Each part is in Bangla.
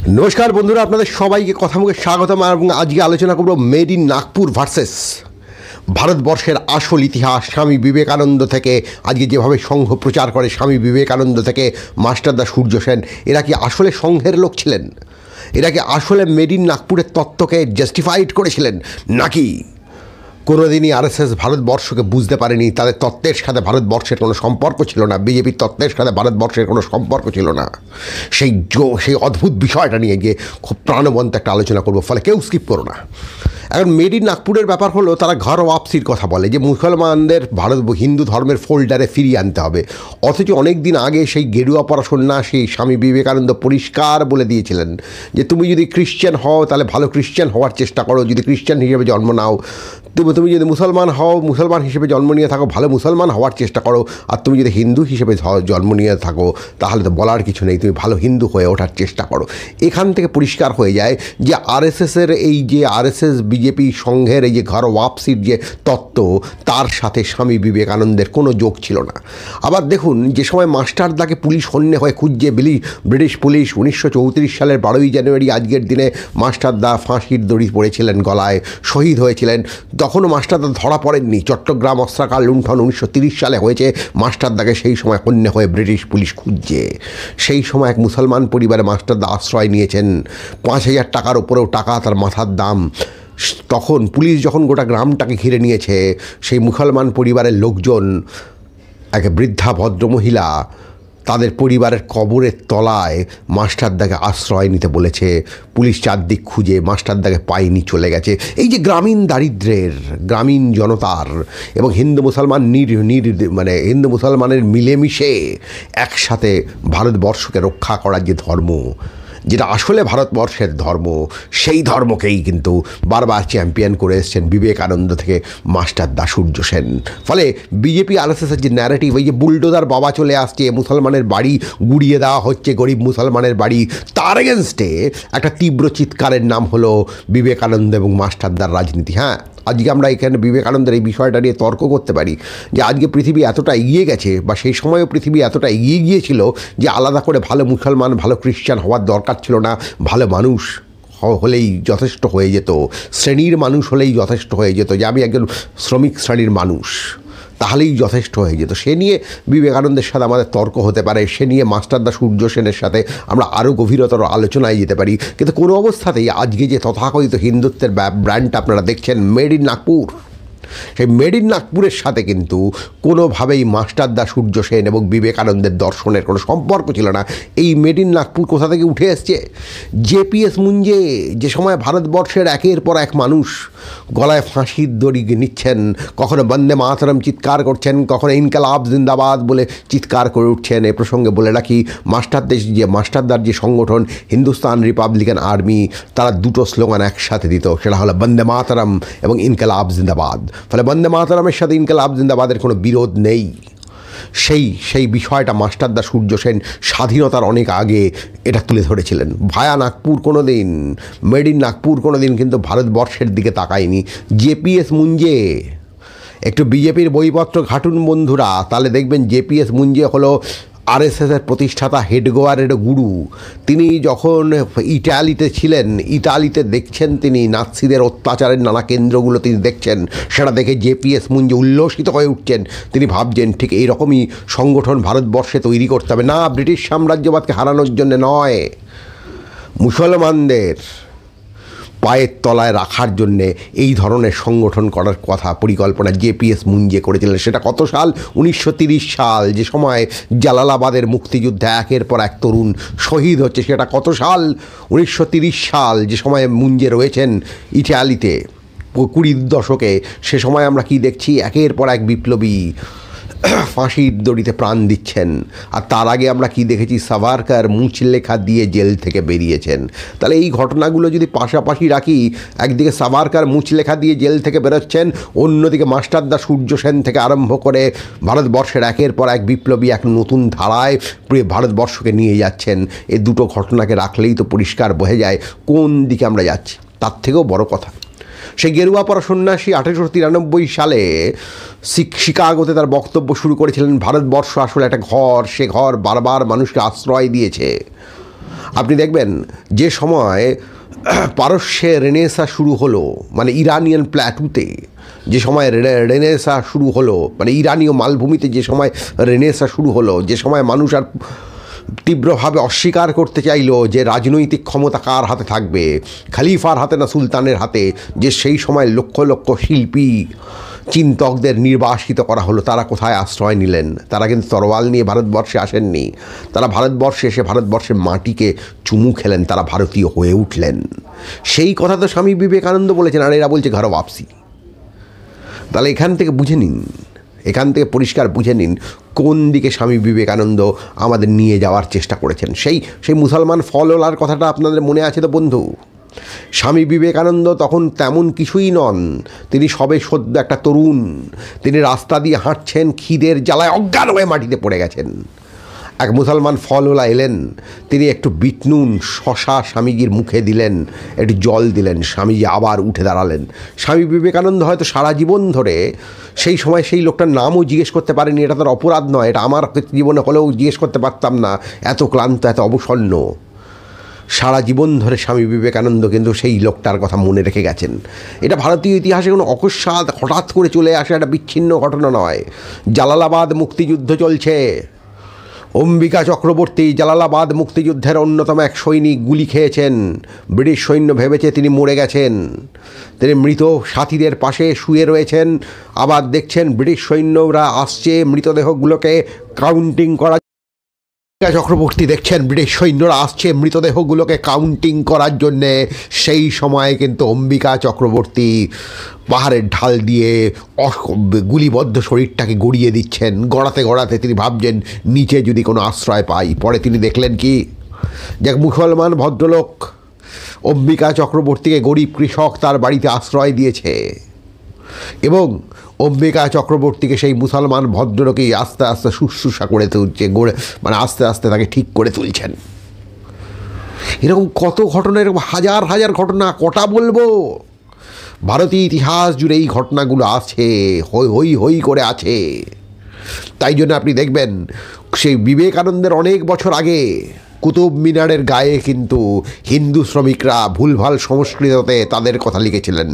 নমস্কার বন্ধুরা, আপনাদের সবাইকে কথামুখে স্বাগতম। এবং আজকে আলোচনা করব মেড ইন নাগপুর ভার্সেস ভারতবর্ষের আসল ইতিহাস। স্বামী বিবেকানন্দ থেকে আজকে যেভাবে সংঘ প্রচার করে, স্বামী বিবেকানন্দ থেকে মাস্টারদা সূর্য সেন, এরা কি আসলে সংঘের লোক ছিলেন? এরা কি আসলে মেড ইন নাগপুরের তত্ত্বকে জাস্টিফাইড করেছিলেন, নাকি কোনোদিনই আরএসএস ভারতবর্ষকে বুঝতে পারেনি? তাদের তত্ত্বের সাথে ভারতবর্ষের কোনো সম্পর্ক ছিল না, বিজেপির তত্ত্বের সাথে ভারতবর্ষের কোনো সম্পর্ক ছিল না। সেই অদ্ভুত বিষয়টা নিয়ে গিয়ে খুব প্রাণবন্ত একটা আলোচনা করবো, ফলে কেউ স্কিপ করো না। এখন মেড ইন নাগপুরের ব্যাপার হলো, তারা ঘর ওয়াপসির কথা বলে যে মুসলমানদের হিন্দু ধর্মের ফোল্ডারে ফিরিয়ে আনতে হবে। অথচ অনেক দিন আগে সেই গেরুয়া পরা সন্ন্যাসী স্বামী বিবেকানন্দ পরিষ্কার বলে দিয়েছিলেন যে তুমি যদি খ্রিশ্চান হও তাহলে ভালো খ্রিশ্চান হওয়ার চেষ্টা করো, যদি খ্রিশ্চান হিসেবে জন্ম নাও। তুমি যদি মুসলমান হও, মুসলমান হিসেবে জন্ম নিয়ে থাকো, ভালো মুসলমান হওয়ার চেষ্টা করো। আর তুমি যদি হিন্দু হিসেবে জন্ম নিয়ে থাকো, তাহলে তো বলার কিছু নেই, তুমি ভালো হিন্দু হয়ে ওঠার চেষ্টা করো। এখান থেকে পরিষ্কার হয়ে যায় যে আরএসএসের এই যে আরএসএস বিজেপি সংঘের এই যে ঘর ওয়াপসির যে তত্ত্ব, তার সাথে স্বামী বিবেকানন্দের কোনো যোগ ছিল না। আবার দেখুন, যে সময় মাস্টারদাকে পুলিশ হন্যে হয়ে খুঁজছে, ব্রিটিশ পুলিশ 1934 সালের 12ই জানুয়ারি আজকের দিনে মাস্টারদা ফাঁসির দড়ি পড়েছিলেন গলায়, শহীদ হয়েছিলেন। তখনও মাস্টারদা ধরা পড়েননি। চট্টগ্রাম অস্ত্রাগার লুণ্ঠন 1930 সালে হয়েছে, মাস্টারদাকে সেই সময় হন্যে হয়ে ব্রিটিশ পুলিশ খুঁজছে। সেই সময় এক মুসলমান পরিবারে মাস্টারদা আশ্রয় নিয়েছেন। 5,000 টাকার ওপরেও টাকা তার মাথার দাম। তখন পুলিশ যখন গোটা গ্রামটাকে ঘিরে নিয়েছে, সেই মুসলমান পরিবারের লোকজন এক বৃদ্ধা ভদ্রমহিলা তাদের পরিবারের কবরের তলায় মাস্টারদাকে আশ্রয় নিতে বলেছে। পুলিশ চারদিক খুঁজে মাস্টারদাকে পায়নি, চলে গেছে। এই যে গ্রামীণ দারিদ্র্যের, গ্রামীণ জনতার এবং হিন্দু মুসলমান হিন্দু মুসলমানের মিলেমিশে একসাথে ভারতবর্ষকে রক্ষা করার যে ধর্ম, যেটা আসলে ভারতবর্ষের ধর্ম, সেই ধর্মকেই কিন্তু বারবার চ্যাম্পিয়ন করে এসছেন বিবেকানন্দ থেকে মাস্টারদা সূর্য সেন। ফলে বিজেপি আরএসএসের যে ন্যারেটিভ, এই যে বুলডোজার বাবা চলে আসছে, মুসলমানের বাড়ি গুড়িয়ে দেওয়া হচ্ছে, গরিব মুসলমানের বাড়ি, তার এগেনস্টে একটা তীব্র চিৎকারের নাম হলো বিবেকানন্দ এবং মাস্টারদার রাজনীতি। হ্যাঁ, আজকে আমরা এখানে বিবেকানন্দের এই বিষয়টা নিয়ে তর্ক করতে পারি যে আজকে পৃথিবী এতটা এগিয়ে গেছে, বা সেই সময়ও পৃথিবী এতটা এগিয়ে গিয়েছিল যে আলাদা করে ভালো মুসলমান ভালো খ্রিশ্চান হওয়ার দরকার ছিল না। ভালো মানুষ হলেই যথেষ্ট হয়ে যেত, শ্রেণীর মানুষ হলেই যথেষ্ট হয়ে যেত, যে আমি একজন শ্রমিক শ্রেণীর মানুষ, তাহলেই যথেষ্ট হয়ে যেত। সে নিয়ে বিবেকানন্দের সাথে আমাদের তর্ক হতে পারে, সে নিয়ে মাস্টারদা সূর্য সেনের সাথে আমরা আরও গভীরতর আলোচনায় যেতে পারি। কিন্তু কোনো অবস্থাতেই আজকে যে তথাকথিত হিন্দুত্বের ব্র্যান্ড আপনারা দেখছেন মেড ইন নাগপুর, সেই মেড ইন নাগপুরের সাথে কিন্তু কোনোভাবেই মাস্টারদা সূর্য সেন এবং বিবেকানন্দের দর্শনের কোনো সম্পর্ক ছিল না। এই মেড ইন নাগপুর কোথা থেকে উঠে এসছে? জেপিএস মুঞ্জে যে সময় ভারতবর্ষের একের পর এক মানুষ গলায় ফাঁসির দড়ি নিচ্ছেন, কখনো বন্দে মাতরম চিৎকার করছেন, কখনো ইনকালাব জিন্দাবাদ বলে চিৎকার করে উঠছেন। এ প্রসঙ্গে বলে রাখি, মাস্টারদার যে সংগঠন হিন্দুস্তান রিপাবলিকান আর্মি, তারা দুটো স্লোগান একসাথে দিত, সেটা হলো বন্দে মাতরম এবং ইনকালাব জিন্দাবাদ। ফলে বন্দে মাতরমের সাথে ইনকালাব জিন্দাবাদের কোনো বিরোধ নেই। সেই বিষয়টা মাস্টারদা সূর্য সেন স্বাধীনতার অনেক আগে এটা তুলে ধরেছিলেন। ভায়া নাগপুর কোনো দিন, মেড ইন নাগপুর কোনো দিন কিন্তু ভারতবর্ষের দিকে তাকায়নি। জেপিএস মুঞ্জে, একটু বিজেপির বইপত্র ঘাটুন বন্ধুরা, তাহলে দেখবেন জেপিএস মুঞ্জে হলো আরএসএসের প্রতিষ্ঠাতা, হেডগোয়ারের গুরু। তিনি যখন ইটালিতে ছিলেন, ইটালিতে দেখছেন তিনি নাৎসিদের অত্যাচারের নানা কেন্দ্রগুলো তিনি দেখছেন, সেটা দেখে জেপিএস মুঞ্জে উল্লসিত হয়ে উঠছেন। তিনি ভাবছেন ঠিক এইরকমই সংগঠন ভারতবর্ষে তৈরি করতে হবে। না, ব্রিটিশ সাম্রাজ্যবাদকে হারানোর জন্য নয়, মুসলমানদের পায়ের তলায় রাখার জন্যে এই ধরনের সংগঠন করার কথা পরিকল্পনা জেপিএস মুঞ্জে করেছিলেন। সেটা কত সাল? 1930 সাল, যে সময় জালালাবাদের মুক্তিযুদ্ধে একের পর এক তরুণ শহীদ হচ্ছে। সেটা কত সাল? 1930 সাল, যে সময় মুঞ্জে রয়েছেন ইটালিতে 20 দশকে। সে সময় আমরা কি দেখছি? একের পর এক বিপ্লবী ফাঁসির দড়িতে প্রাণ দিচ্ছেন। আর তার আগে আমরা কি দেখেছি? সাভারকার মুচলেখা দিয়ে জেল থেকে বেরিয়েছেন। তাহলে এই ঘটনাগুলো যদি পাশাপাশি রাখি, একদিকে সাভারকার মুচলেখা দিয়ে জেল থেকে বেরোচ্ছেন, অন্যদিকে মাস্টারদা সূর্য সেন থেকে আরম্ভ করে ভারতবর্ষের একের পর এক বিপ্লবী এক নতুন ধারায় ভারতবর্ষকে নিয়ে যাচ্ছেন। এই দুটো ঘটনাকে রাখলেই তো পরিষ্কার বোঝা যায় কোন দিকে আমরা যাচ্ছি। তার থেকেও বড় কথা, সেই গেরুয়া পরা সন্ন্যাসী 1893 সালে শিকাগোতে তার বক্তব্য শুরু করেছিলেন, ভারতবর্ষ আসলে একটা ঘর, সে ঘর বারবার মানুষকে আশ্রয় দিয়েছে। আপনি দেখবেন যে সময় পারস্যে রেনেসা শুরু হলো, মানে ইরানিয়ান প্ল্যাটুতে যে সময় রেনেসা শুরু হলো, মানে ইরানীয় মালভূমিতে যে সময় রেনেসা শুরু হলো, যে সময় মানুষ আর তীব্রভাবে অস্বীকার করতে চাইলো যে রাজনৈতিক ক্ষমতা কার হাতে থাকবে, খলিফার হাতে না সুলতানের হাতে, যে সেই সময় লক্ষ লক্ষ শিল্পী চিন্তকদের নির্বাসিত করা হলো। তারা কোথায় আশ্রয় নিলেন? তারা কিন্তু তরোয়াল নিয়ে ভারতবর্ষে আসেননি। তারা ভারতবর্ষে এসে ভারতবর্ষের মাটিকে চুমু খেলেন, তারা ভারতীয় হয়ে উঠলেন। সেই কথা তো স্বামী বিবেকানন্দ বলেছেন, আর এরা বলছে ঘর ওয়াপসি। তাহলে এখান থেকে বুঝে নিন, এখান থেকে পরিষ্কার বুঝে নিন কোন দিকে স্বামী বিবেকানন্দ আমাদের নিয়ে যাওয়ার চেষ্টা করেছেন। সেই মুসলমান ফলওয়ালার কথাটা আপনাদের মনে আছে তো বন্ধু? স্বামী বিবেকানন্দ তখন তেমন কিছুই নন, তিনি সবে সদ্য একটা তরুণ। তিনি রাস্তা দিয়ে হাঁটছেন, খিদের জ্বালায় অজ্ঞান হয়ে মাটিতে পড়ে গেছেন। এক মুসলমান ফলওয়ালা এলেন, তিনি একটু বিটনুন শশা স্বামীজির মুখে দিলেন, একটু জল দিলেন, স্বামীজি আবার উঠে দাঁড়ালেন। স্বামী বিবেকানন্দ হয়তো সারা জীবন ধরে সেই সময় সেই লোকটার নামও জিজ্ঞেস করতে পারেনি, এটা তার অপরাধ নয়, এটা আমার জীবনে হলেও জিজ্ঞেস করতে পারতাম না, এত ক্লান্ত, এত অবসন্ন। সারা জীবন ধরে স্বামী বিবেকানন্দ কিন্তু সেই লোকটার কথা মনে রেখে গেছেন। এটা ভারতীয় ইতিহাসে কোনো অকস্মাৎ হঠাৎ করে চলে আসা একটা বিচ্ছিন্ন ঘটনা নয়। জালালাবাদ মুক্তিযুদ্ধ চলছে, অম্বিকা চক্রবর্তী জালালাবাদ মুক্তিযুদ্ধের অন্যতম এক সৈনিক, গুলি খেয়েছেন। ব্রিটিশ সৈন্য ভেবেছে তিনি মরে গেছেন, তিনি মৃত সাথীদের পাশে শুয়ে রয়েছেন। আবার দেখছেন ব্রিটিশ সৈন্যরা আসছে মৃতদেহগুলোকে কাউন্টিং করা। চক্রবর্তী দেখছেন ব্রিটিশ সৈন্যরা আসছে মৃতদেহগুলোকে কাউন্টিং করার জন্যে। সেই সময় কিন্তু অম্বিকা চক্রবর্তী পাহাড়ের ঢাল দিয়ে গুলিবদ্ধ শরীরটাকে গড়িয়ে দিচ্ছেন। গড়াতে গড়াতে তিনি ভাবছেন নিচে যদি কোনো আশ্রয় পাই। পরে তিনি দেখলেন কি, যে মুসলমান ভদ্রলোক অম্বিকা চক্রবর্তীকে গরিব কৃষক তার বাড়িতে আশ্রয় দিয়েছে, এবং অম্বিকা চক্রবর্তীকে সেই মুসলমান ভদ্রলোকেই আস্তে আস্তে শুশ্রূষা করে তুলছে, মানে আস্তে আস্তে তাকে ঠিক করে তুলছেন। এরকম কত ঘটনা, এরকম হাজার হাজার ঘটনা, কটা বলবো? ভারতীয় ইতিহাস জুড়ে এই ঘটনাগুলো আছে, হই হই করে আছে। তাই জন্য আপনি দেখবেন সেই বিবেকানন্দের অনেক বছর আগে কুতুব মিনারের গায়ে কিন্তু হিন্দু শ্রমিকরা ভুলভাল সংস্কৃততে তাদের কথা লিখেছিলেন,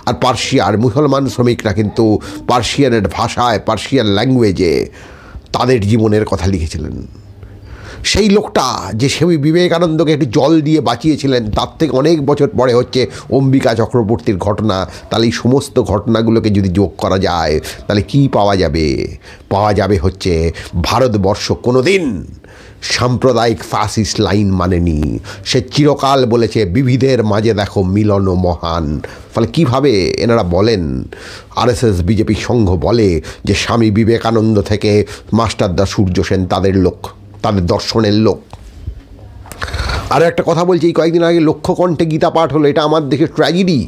আর পার্সিয়ার মুসলমান শ্রমিকরা কিন্তু পার্সিয়ানের ভাষায়, পার্সিয়ান ল্যাঙ্গুয়েজে তাদের জীবনের কথা লিখেছিলেন। সেই লোকটা যে স্বামী বিবেকানন্দকে একটু জল দিয়ে বাঁচিয়েছিলেন, তার থেকে অনেক বছর পরে হচ্ছে অম্বিকা চক্রবর্তীর ঘটনা। তাহলে এই সমস্ত ঘটনাগুলোকে যদি যোগ করা যায়, তাহলে কি পাওয়া যাবে? পাওয়া যাবে হচ্ছে ভারতবর্ষ কোনো দিন সাম্প্রদায়িক ফ্যাসিস্ট লাইন মানেনি। সে চিরকাল বলেছে বিবিধের মাঝে দেখো মিলন মহান। ফলে কীভাবে এনারা বলেন, আরএসএস বিজেপি সংঘ বলে যে স্বামী বিবেকানন্দ থেকে মাস্টারদা সূর্য সেন তাদের লোক, তাদের দর্শনের লোক। আর একটা কথা বলছি, এই কয়েকদিন আগে লক্ষ্যকণ্ঠে গীতা পাঠ হলো, এটা আমার দেশের ট্র্যাজেডি।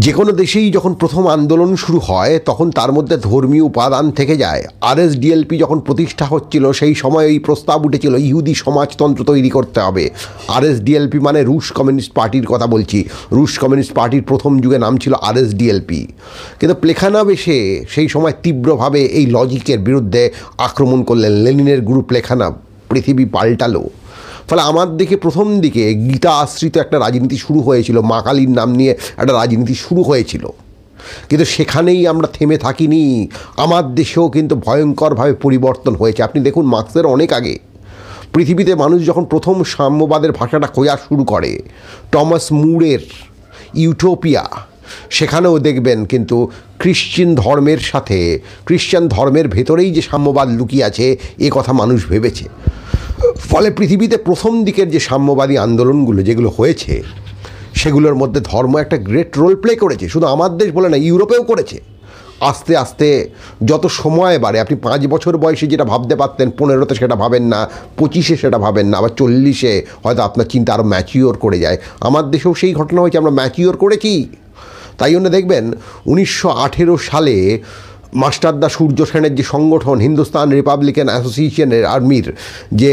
যে কোনো দেশেই যখন প্রথম আন্দোলন শুরু হয় তখন তার মধ্যে ধর্মীয় উপাদান থেকে যায়। আরএসডিএলপি যখন প্রতিষ্ঠা হচ্ছিল সেই সময় এই প্রস্তাব উঠেছিল ইহুদি সমাজতন্ত্র তৈরি করতে হবে। আরএসডিএলপি মানে রুশ কমিউনিস্ট পার্টির কথা বলছি। রুশ কমিউনিস্ট পার্টির প্রথম যুগে নাম ছিল আরএসডিএলপি। কিন্তু প্লেখানভ এসে সেই সময় তীব্রভাবে এই লজিকের বিরুদ্ধে আক্রমণ করলেন। লেনিনের গুরু প্লেখানভ, পৃথিবী পাল্টালো। ফলে আমার দিকে প্রথম দিকে গীতা আশ্রিত একটা রাজনীতি শুরু হয়েছিল, মা কালীর নাম নিয়ে একটা রাজনীতি শুরু হয়েছিল। কিন্তু সেখানেই আমরা থেমে থাকিনি, আমার দেশেও কিন্তু ভয়ঙ্করভাবে পরিবর্তন হয়েছে। আপনি দেখুন মার্ক্সের অনেক আগে পৃথিবীতে মানুষ যখন প্রথম সাম্যবাদের ভাষাটা খোঁজা শুরু করে, টমাস মুরের ইউটোপিয়া, সেখানেও দেখবেন কিন্তু খ্রিশ্চান ধর্মের সাথে, খ্রিশ্চান ধর্মের ভেতরেই যে সাম্যবাদ লুকিয়ে আছে এ কথা মানুষ ভেবেছে। ফলে পৃথিবীতে প্রথম দিকের যে সাম্যবাদী আন্দোলনগুলো যেগুলো হয়েছে সেগুলোর মধ্যে ধর্ম একটা গ্রেট রোল প্লে করেছে। শুধু আমার দেশ বলে না, ইউরোপেও করেছে। আস্তে আস্তে যত সময় বাড়ে, আপনি 5 বছর বয়সে যেটা ভাবতে পারতেন 15তে সেটা ভাবেন না, 25-এ সেটা ভাবেন না, আবার 40-এ হয়তো আপনার চিন্তা আরও ম্যাচিওর করে যায়। আমার দেশেও সেই ঘটনা হয়েছে, আমরা ম্যাচিওর করেছি। তাই জন্য দেখবেন 1918 সালে মাস্টারদা সূর্য সেনের যে সংগঠন, হিন্দুস্তান রিপাবলিকান অ্যাসোসিয়েশনের আর্মির যে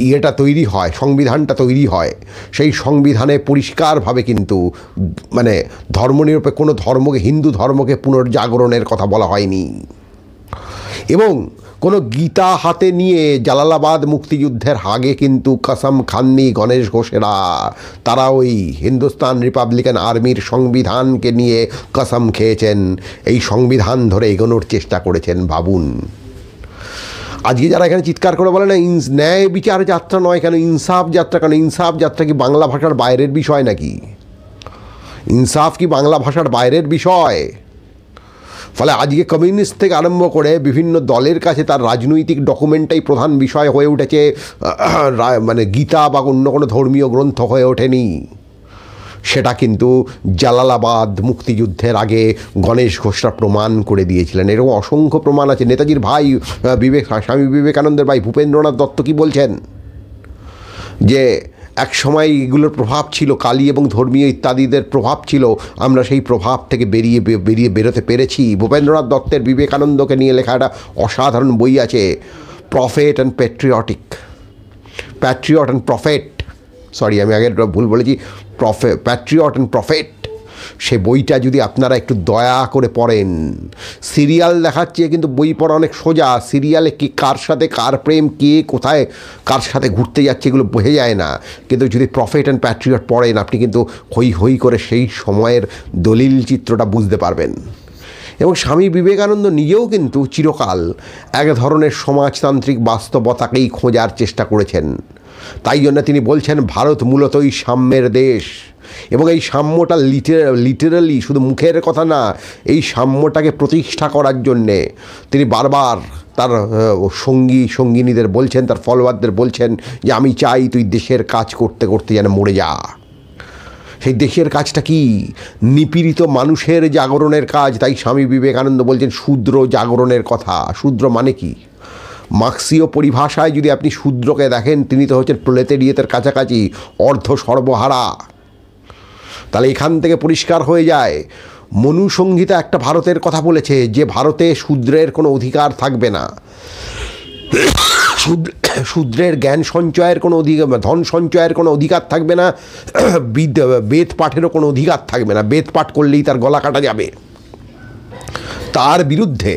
ইয়েটা তৈরি হয়, সংবিধানটা তৈরি হয়, সেই সংবিধানে পরিষ্কারভাবে কিন্তু মানে ধর্মনিরপেক্ষ কোনো ধর্মকে, হিন্দু ধর্মকে পুনর্জাগরণের কথা বলা হয়নি। এবং কোনো গীতা হাতে নিয়ে জালালাবাদ মুক্তিযুদ্ধের আগে কিন্তু কসম খাননি গণেশ ঘোষেরা, তারা ওই হিন্দুস্তান রিপাবলিকান আর্মির সংবিধানকে নিয়ে কসম খেয়েছেন, এই সংবিধান ধরে এগোনোর চেষ্টা করেছেন। ভাবুন, আজকে যারা এখানে চিৎকার করে বলে না ন্যায় বিচার যাত্রা নয় কেন, ইনসাফ যাত্রা কেন, ইনসাফ যাত্রা কি বাংলা ভাষার বাইরের বিষয় নাকি? ইনসাফ কি বাংলা ভাষার বাইরের বিষয়? ফলে আজকে কমিউনিস্ট থেকে আরম্ভ করে বিভিন্ন দলের কাছে তার রাজনৈতিক ডকুমেন্টটাই প্রধান বিষয় হয়ে উঠেছে, মানে গীতা বা অন্য কোনো ধর্মীয় গ্রন্থ হয়ে ওঠেনি। সেটা কিন্তু জালালাবাদ মুক্তিযুদ্ধের আগে গণেশ ঘোষরা প্রমাণ করে দিয়েছিলেন। এরকম অসংখ্য প্রমাণ আছে। নেতাজির ভাই স্বামী বিবেকানন্দের ভাই ভূপেন্দ্রনাথ দত্ত কি বলছেন, যে এক সময় এগুলোর প্রভাব ছিল, কালী এবং ধর্মীয় ইত্যাদিদের প্রভাব ছিল, আমরা সেই প্রভাব থেকে বেরোতে পেরেছি। ভূপেন্দ্রনাথ দত্তের বিবেকানন্দকে নিয়ে লেখা একটা অসাধারণ বই আছে, প্রফেট অ্যান্ড প্রফেট, সরি আমি আগের ভুল বলেছি, প্যাট্রিয়ট অ্যান্ড প্রফেট। সে বইটা যদি আপনারা একটু দয়া করে পড়েন, সিরিয়াল দেখাচ্ছে কিন্তু বই পড়া অনেক সোজা। সিরিয়ালে কি কার সাথে কার প্রেম, কে কোথায় কার সাথে ঘুরতে যাচ্ছে এগুলো বোঝা যায় না, কিন্তু যদি প্রফেট অ্যান্ড প্যাট্রিয়ট পড়েন আপনি কিন্তু হই হই করে সেই সময়ের দলিল চিত্রটা বুঝতে পারবেন। এবং স্বামী বিবেকানন্দ নিজেও কিন্তু চিরকাল এক ধরনের সমাজতান্ত্রিক বাস্তবতাকেই খোঁজার চেষ্টা করেছেন। তাই জন্য তিনি বলছেন ভারত মূলতই সাম্যের দেশ, এবং এই সাম্যটা লিটারালি শুধু মুখের কথা না, এই সাম্যটাকে প্রতিষ্ঠা করার জন্যে তিনি বারবার তার সঙ্গিনীদের বলছেন, তার ফলোয়ারদের বলছেন যে আমি চাই তুই দেশের কাজ করতে করতে যেন মরে যা। সেই দেশের কাজটা কি? নিপীড়িত মানুষের জাগরণের কাজ। তাই স্বামী বিবেকানন্দ বলছেন শূদ্র জাগরণের কথা। শূদ্র মানে কি? মার্ক্সীয় পরিভাষায় যদি আপনি শূদ্রকে দেখেন, তিনি তো হচ্ছেন প্রলেতারিয়েতের কাছাকাছি, অর্ধ সর্বহারা। তাহলে এখান থেকে পরিষ্কার হয়ে যায়, মনুসংহিতা একটা ভারতের কথা বলেছে যে ভারতে শূদ্রের কোনো অধিকার থাকবে না, শূদ্রের জ্ঞান সঞ্চয়ের কোনো অধিকার, ধন সঞ্চয়ের কোনো অধিকার থাকবে না, বেদ পাঠেরও কোনো অধিকার থাকবে না, বেদ পাঠ করলেই তার গলা কাটা যাবে। তার বিরুদ্ধে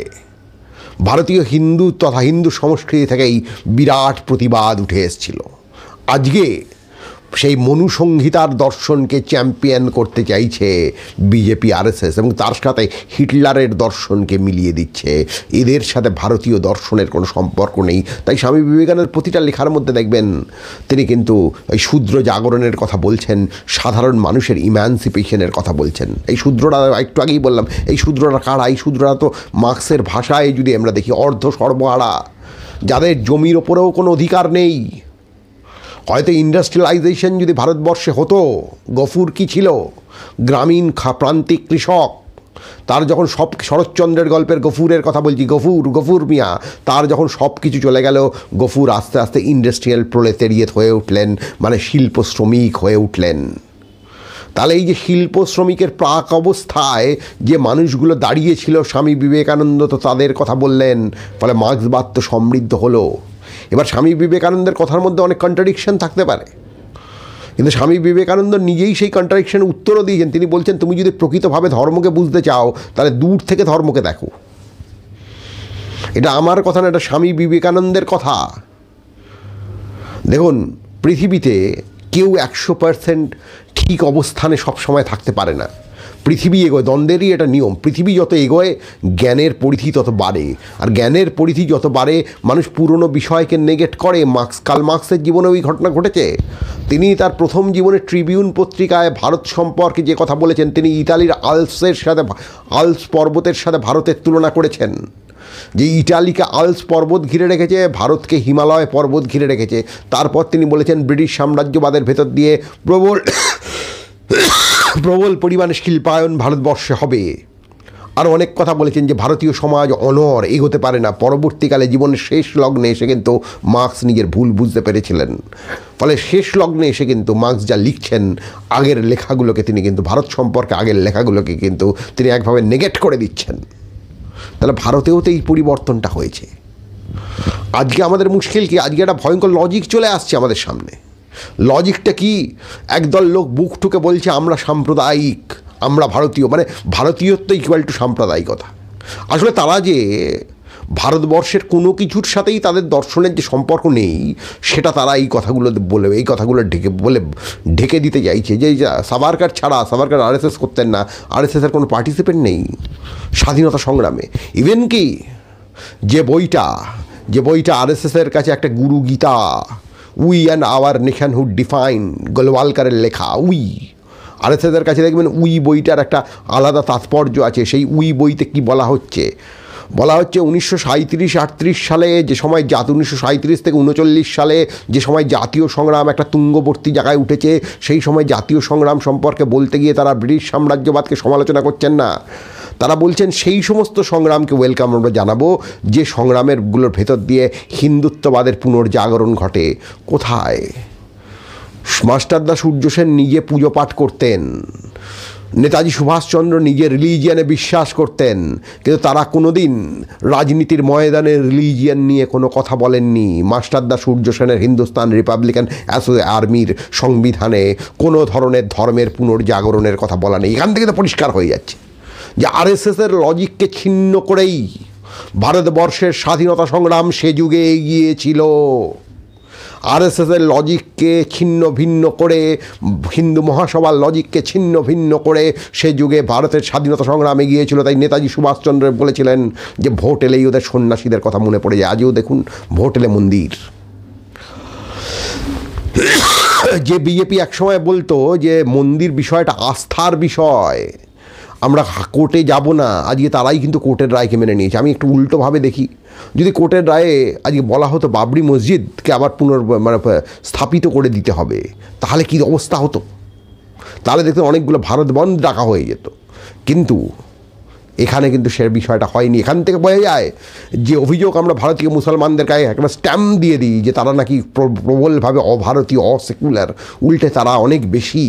ভারতীয় হিন্দু তথা হিন্দু সংস্কৃতি থেকেই বিরাট প্রতিবাদ উঠে এসেছিল। আজকে সেই মনুসংহিতার দর্শনকে চ্যাম্পিয়ন করতে চাইছে বিজেপি, আরএসএস, এবং তার সাথে হিটলারের দর্শনকে মিলিয়ে দিচ্ছে। এদের সাথে ভারতীয় দর্শনের কোনো সম্পর্ক নেই। তাই স্বামী বিবেকানন্দের প্রতিটা লেখার মধ্যে দেখবেন তিনি কিন্তু এই শূদ্র জাগরণের কথা বলছেন, সাধারণ মানুষের ইম্যান্সিপেশনের কথা বলছেন। এই শূদ্ররা একটু আগেই বললাম, এই শূদ্ররা কারা? এই শূদ্ররা তো মার্ক্সের ভাষায় যদি আমরা দেখি অর্ধ সর্বহারা, যাদের জমির ওপরেও কোনো অধিকার নেই। হয়তো ইন্ডাস্ট্রিয়ালাইজেশন যদি ভারতবর্ষে হতো, গফুর কি ছিল? গ্রামীণ প্রান্তিক কৃষক। তার যখন সব, শরৎচন্দ্রের গল্পের গফুরের কথা বলছি, গফুর মিয়া, তার যখন সব কিছু চলে গেল, গফুর আস্তে আস্তে ইন্ডাস্ট্রিয়াল প্রলেতারিয়েত হয়ে উঠলেন, মানে শিল্প শ্রমিক হয়ে উঠলেন। তাহলে এই যে শিল্প শ্রমিকের প্রাক অবস্থায় যে মানুষগুলো দাঁড়িয়েছিল, স্বামী বিবেকানন্দ তো তাদের কথা বললেন, ফলে মার্ক্সবাদ তো সমৃদ্ধ হলো। এবার স্বামী বিবেকানন্দের কথার মধ্যে অনেক কন্ট্রাডিকশন থাকতে পারে, কিন্তু স্বামী বিবেকানন্দ নিজেই সেই কন্ট্রাডিকশনের উত্তরও দিয়েছেন। তিনি বলছেন তুমি যদি প্রকৃতভাবে ধর্মকে বুঝতে চাও তাহলে দূর থেকে ধর্মকে দেখো। এটা আমার কথা না, এটা স্বামী বিবেকানন্দের কথা। দেখুন, পৃথিবীতে কেউ 100% ঠিক অবস্থানে সবসময় থাকতে পারে না। পৃথিবী এগোয়, দ্বন্দ্বেরই এটা নিয়ম। পৃথিবী যত এগোয় জ্ঞানের পরিধি তত বাড়ে, আর জ্ঞানের পরিধি যত বাড়ে মানুষ পুরনো বিষয়কে নেগেট করে। কার্ল মার্ক্সের জীবনে ওই ঘটনা ঘটেছে। তিনি তার প্রথম জীবনে ট্রিবিউন পত্রিকায় ভারত সম্পর্কে যে কথা বলেছেন, তিনি ইতালির আল্পস পর্বতের সাথে ভারতের তুলনা করেছেন, যে ইটালিকে আল্পস পর্বত ঘিরে রেখেছে, ভারতকে হিমালয় পর্বত ঘিরে রেখেছে। তারপর তিনি বলেছেন ব্রিটিশ সাম্রাজ্যবাদের ভেতর দিয়ে প্রবল পরিমাণে শিল্পায়ন ভারতবর্ষে হবে। আর অনেক কথা বলেছেন যে ভারতীয় সমাজ অনড়, এগোতে পারে না। পরবর্তীকালে জীবনের শেষ লগ্নে এসে কিন্তু মার্ক্স নিজের ভুল বুঝতে পেরেছিলেন। ফলে শেষ লগ্নে এসে কিন্তু মার্ক্স যা লিখছেন, আগের লেখাগুলোকে তিনি কিন্তু ভারত সম্পর্কে আগের লেখাগুলোকে কিন্তু তিনি একভাবে নেগেট করে দিচ্ছেন। তাহলে ভারতেও তো এই পরিবর্তনটা হয়েছে। আজকে আমাদের মুশকিল কি? আজকে একটা ভয়ঙ্কর লজিক চলে আসছে আমাদের সামনে। লজিকটা কি? একদল লোক বুক ঠুকে বলছে আমরা সাম্প্রদায়িক, আমরা ভারতীয়, মানে ভারতীয়ত্ব ইকুয়াল টু সাম্প্রদায়িকতা। আসলে তারা যে ভারতবর্ষের কোনো কিছুর সাথেই তাদের দর্শনের যে সম্পর্ক নেই সেটা তারা এই কথাগুলো ঢেকে দিতে চাইছে। যে সাভারকার ছাড়া, সাভারকার আরএসএস করতেন না, আরএসএসের কোনো পার্টিসিপেন্ট নেই স্বাধীনতা সংগ্রামে। ইভেন কি যে বইটা আরএসএসের কাছে একটা গুরু গীতা, we and our nationhood defined, গোলওয়ালকারের লেখা উই, আরএসএসের কাছে দেখবেন উই বইটার একটা আলাদা তাৎপর্য আছে। সেই উই বইতে কি বলা হচ্ছে 1937-38 সালে যে সময় 1937 থেকে 39 সালে যে সময় জাতীয় সংগ্রাম একটা তুঙ্গবর্তী জায়গায় উঠেছে, সেই সময় জাতীয় সংগ্রাম সম্পর্কে বলতে গিয়ে তারা ব্রিটিশ সাম্রাজ্যবাদকে সমালোচনা করছেন না, তারা বলছেন সেই সমস্ত সংগ্রামকে ওয়েলকাম আমরা জানাবো যে সংগ্রামেরগুলোর ভেতর দিয়ে হিন্দুত্ববাদের পুনর্জাগরণ ঘটে। কোথায়? মাস্টারদা সূর্য সেন নিজে পুজো পাঠ করতেন, নেতাজি সুভাষচন্দ্র নিজে রিলিজিয়ানে বিশ্বাস করতেন, কিন্তু তারা কোনোদিন রাজনীতির ময়দানে রিলিজিয়ান নিয়ে কোনো কথা বলেননি। মাস্টারদা সূর্য সেনের হিন্দুস্তান রিপাবলিকান আর্মির সংবিধানে কোনো ধরনের ধর্মের পুনর্জাগরণের কথা বলা নেই। এখান থেকে তো পরিষ্কার হয়ে যাচ্ছে যে আরএসএসের লজিককে ছিন্ন করেই ভারতবর্ষের স্বাধীনতা সংগ্রাম সে যুগে এগিয়েছিল। আরএসএসের লজিককে ছিন্ন ভিন্ন করে, হিন্দু মহাসভার লজিককে ছিন্ন ভিন্ন করে সে যুগে ভারতের স্বাধীনতা সংগ্রাম এগিয়েছিল। তাই নেতাজি সুভাষচন্দ্র বলেছিলেন যে ভোট এলেই ওদের সন্ন্যাসীদের কথা মনে পড়ে যায়। আজও দেখুন ভোট এলে মন্দির। যে বিজেপি একসময় বলতো যে মন্দির বিষয়টা আস্থার বিষয়, আমরা কোর্টে যাব না, আজকে তারাই কিন্তু কোর্টের রায়কে মেনে নিয়েছে। আমি একটু উল্টোভাবে দেখি, যদি কোর্টের রায়ে আজকে বলা হতো বাবরি মসজিদকে আবার স্থাপিত করে দিতে হবে, তাহলে কী অবস্থা হতো? তাহলে দেখতে অনেকগুলো ভারত বন্ধ ডাকা হয়ে যেত। কিন্তু এখানে কিন্তু সে বিষয়টা হয়নি। এখান থেকে বোঝা যায় যে অভিযোগ আমরা ভারতীয় মুসলমানদের গায়ে একটা স্ট্যাম্প দিয়ে দিই যে তারা নাকি প্রবলভাবে অভারতীয়, অসেকুলার, উল্টে তারা অনেক বেশি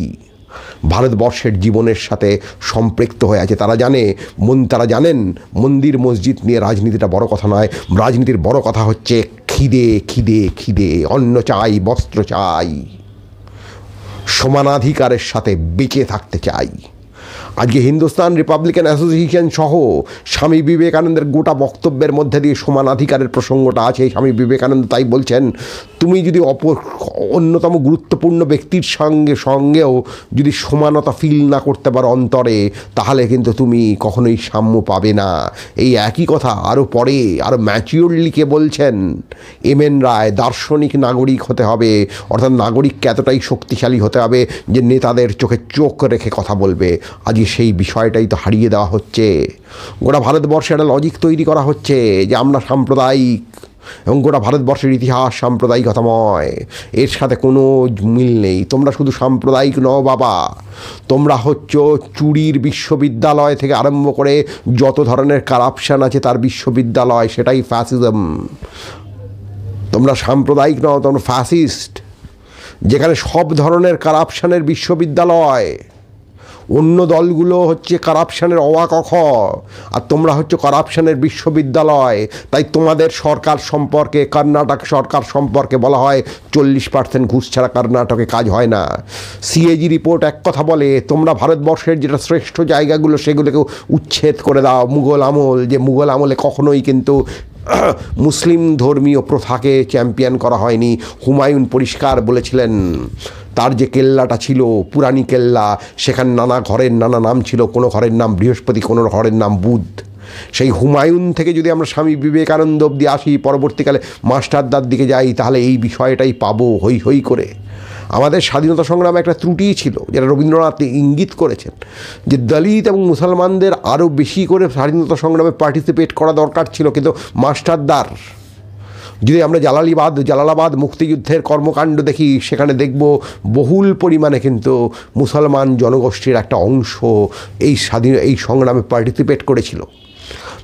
ভারতবর্ষের জীবনের সাথে সম্পৃক্ত হয়ে আছে। তারা জানেন মন্দির মসজিদ নিয়ে রাজনীতিটা বড় কথা নয়। রাজনীতির বড় কথা হচ্ছে খিদে খিদে খিদে, অন্ন চাই, বস্ত্র চাই, সমানাধিকারের সাথে বেঁচে থাকতে চাই। আজকে হিন্দুস্তান রিপাবলিকান অ্যাসোসিয়েশন সহ স্বামী বিবেকানন্দের গোটা বক্তব্যের মধ্যে দিয়ে সমানাধিকারের প্রসঙ্গটা আছে। স্বামী বিবেকানন্দ তাই বলছেন, তুমি যদি অন্যতম গুরুত্বপূর্ণ ব্যক্তির সঙ্গেও যদি সমানতা ফিল না করতে পারো অন্তরে, তাহলে কিন্তু তুমি কখনোই সাম্য পাবে না। এই একই কথা আরও পরে আরও ম্যাচিওরলিকে বলছেন এমএন রায়, দার্শনিক নাগরিক হতে হবে, অর্থাৎ নাগরিককে এতটাই শক্তিশালী হতে হবে যে নেতাদের চোখে চোখ রেখে কথা বলবে। আজকে সেই বিষয়টাই তো হারিয়ে দেওয়া হচ্ছে। গোটা ভারতবর্ষে একটা লজিক তৈরি করা হচ্ছে যে আমরা সাম্প্রদায়িক, এবং গোটা ভারতবর্ষের ইতিহাস সাম্প্রদায়িকতাময়, এর সাথে কোনো মিল নেই। তোমরা শুধু সাম্প্রদায়িক নও বাবা, তোমরা হচ্ছে চুরির বিশ্ববিদ্যালয় থেকে আরম্ভ করে যত ধরনের কারাপশান আছে তার বিশ্ববিদ্যালয়, সেটাই ফ্যাসিজম। তোমরা সাম্প্রদায়িক নও, তোমরা ফ্যাসিস্ট, যেখানে সব ধরনের কারাপশানের বিশ্ববিদ্যালয়। অন্য দলগুলো হচ্ছে কারাপশানের অবাকখ, আর তোমরা হচ্ছে কারাপশানের বিশ্ববিদ্যালয়। তাই তোমাদের সরকার সম্পর্কে, কর্ণাটক সরকার সম্পর্কে বলা হয় 40% ঘুষ ছাড়া কর্ণাটকে কাজ হয় না। সিএজি রিপোর্ট এক কথা বলে, তোমরা ভারতবর্ষের যেটা শ্রেষ্ঠ জায়গাগুলো সেগুলোকে উচ্ছেদ করে দাও। মুঘল আমলে কখনোই কিন্তু মুসলিম ধর্মীয় প্রথাকে চ্যাম্পিয়ন করা হয়নি। হুমায়ুন পরিষ্কার বলেছিলেন, তার যে কেল্লাটা ছিল পুরানি কেল্লা, সেখানে নানা ঘরের নানা নাম ছিল, কোনো ঘরের নাম বৃহস্পতি, কোনো ঘরের নাম বুধ। সেই হুমায়ুন থেকে যদি আমরা স্বামী বিবেকানন্দ অবধি আসি, পরবর্তীকালে মাস্টারদার দিকে যাই, তাহলে এই বিষয়টাই পাবো হই হই করে। আমাদের স্বাধীনতা সংগ্রামে একটা ত্রুটি ছিল, যেটা রবীন্দ্রনাথ ইঙ্গিত করেছেন, যে দলিত এবং মুসলমানদের আরও বেশি করে স্বাধীনতা সংগ্রামে পার্টিসিপেট করা দরকার ছিল। কিন্তু মাস্টারদার, যদি আমরা জালালাবাদ মুক্তিযুদ্ধের কর্মকাণ্ড দেখি, সেখানে দেখব বহুল পরিমাণে কিন্তু মুসলমান জনগোষ্ঠীর একটা অংশ এই সংগ্রামে পার্টিসিপেট করেছিল।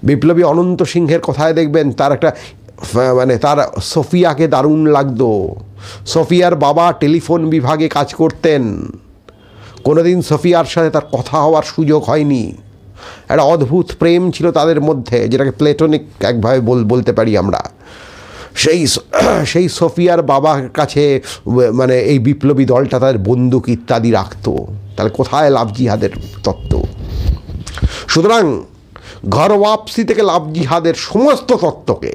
বিপ্লবী অনন্ত সিংহের কথায় দেখবেন তার একটা তার সোফিয়াকে দারুণ লাগতো। সোফিয়ার বাবা টেলিফোন বিভাগে কাজ করতেন, কোনোদিন সোফিয়ার সাথে তার কথা হওয়ার সুযোগ হয়নি। একটা অদ্ভুত প্রেম ছিল তাদের মধ্যে, যেটাকে প্লেটোনিক একভাবে বলতে পারি আমরা। সেই সোফিয়ার বাবার কাছে এই বিপ্লবী দলটা তাদের বন্দুক ইত্যাদি রাখতো। তাহলে কোথায় লাভ জিহাদের তত্ত্ব? সুতরাং ঘর ওয়াপসি থেকে লাভ জিহাদের সমস্ত তত্ত্বকে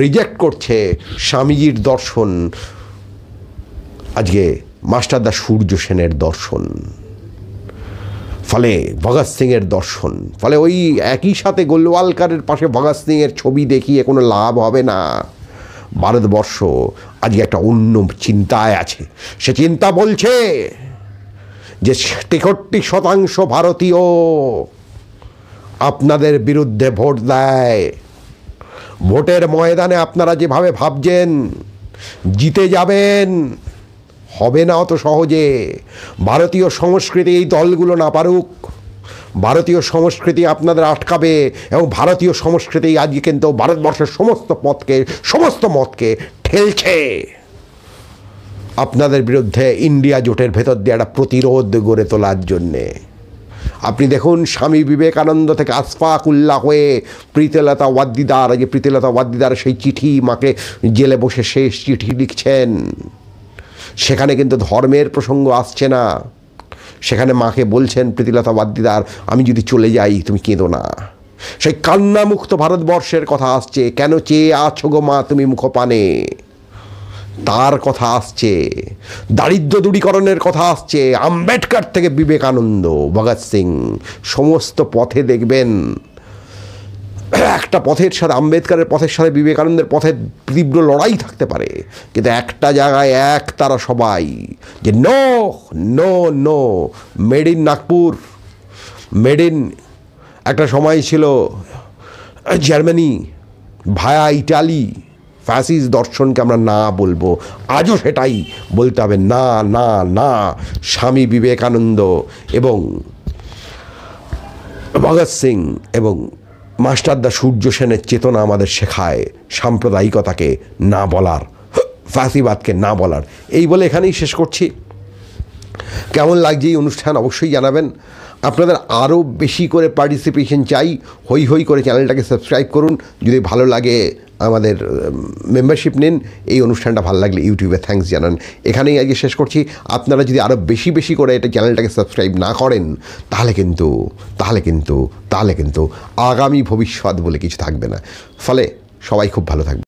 রিজেক্ট করছে স্বামীজির দর্শন, আজকে মাস্টারদা সূর্য সেনের দর্শন, ফলে ভগৎ সিংয়ের দর্শন। ফলে ওই একই সাথে গোলওয়ালকারের পাশে ভগৎ সিংয়ের ছবি দেখিয়ে কোনো লাভ হবে না। ভারতবর্ষ আজকে একটা অন্য চিন্তায় আছে। সে চিন্তা বলছে যে 63% ভারতীয় আপনাদের বিরুদ্ধে ভোট দেয়। ভোটের ময়দানে আপনারা যেভাবে ভাবছেন জিতে যাবেন, হবে না অত সহজে। ভারতীয় সংস্কৃতি এই দলগুলো না পারুক, ভারতীয় সংস্কৃতি আপনাদের আটকাবে, এবং ভারতীয় সংস্কৃতি আজকে কিন্তু ভারতবর্ষের সমস্ত মতকে ঠেলছে আপনাদের বিরুদ্ধে ইন্ডিয়া জোটের ভেতর দিয়ে একটা প্রতিরোধ গড়ে তোলার জন্যে। আপনি দেখুন স্বামী বিবেকানন্দ থেকে আসফাকুল্লাহ হয়ে প্রীতিলতা ওয়াদ্দিদার, যে প্রীতিলতা ওয়াদ্দিদার সেই চিঠি, মাকে জেলে বসে শেষ চিঠি লিখছেন, সেখানে কিন্তু ধর্মের প্রসঙ্গ আসছে না। সেখানে মাকে বলছেন প্রীতিলতা ওয়াদ্দিদার, আমি যদি চলে যাই তুমি কেঁদো না। সেই কান্নামুক্ত ভারতবর্ষের কথা আসছে। কেন চেয়ে আছো গো মা তুমি মুখপানে, তার কথা আসছে। দারিদ্র্য দূরীকরণের কথা আসছে। আম্বেদকর থেকে বিবেকানন্দ, ভগৎ সিং, সমস্ত পথে দেখবেন একটা পথের সাথে, আম্বেদকরের পথের সাথে বিবেকানন্দের পথের তীব্র লড়াই থাকতে পারে, কিন্তু একটা জায়গায় এক তারা সবাই, যে no no no, made in Nagpur, made in, একটা সময় ছিল জার্মানি ভায়া ইটালি, ফ্যাসিস্ট দর্শনকে আমরা না বলবো, আজও সেটাই বলতে হবে। না না না, স্বামী বিবেকানন্দ এবং ভগৎ সিং এবং মাস্টারদা সূর্য সেনের চেতনা আমাদের শেখায় সাম্প্রদায়িকতাকে না বলার, ফ্যাসিবাদকে না বলার। এই বলে এখানেই শেষ করছি। কেমন লাগছে এই অনুষ্ঠান অবশ্যই জানাবেন। আপনাদের আরও বেশি করে পার্টিসিপেশন চাই। হই হই করে চ্যানেলটাকে সাবস্ক্রাইব করুন। যদি ভালো লাগে আমাদের মেম্বারশিপ নিন। এই অনুষ্ঠানটা ভালো লাগলে ইউটিউবে থ্যাঙ্কস জানান। এখানেই আজকে শেষ করছি। আপনারা যদি আরও বেশি বেশি করে এটা চ্যানেলটাকে সাবস্ক্রাইব না করেন, তাহলে কিন্তু আগামী ভবিষ্যৎ বলে কিছু থাকবে না। ফলে সবাই খুব ভালো থাকবে।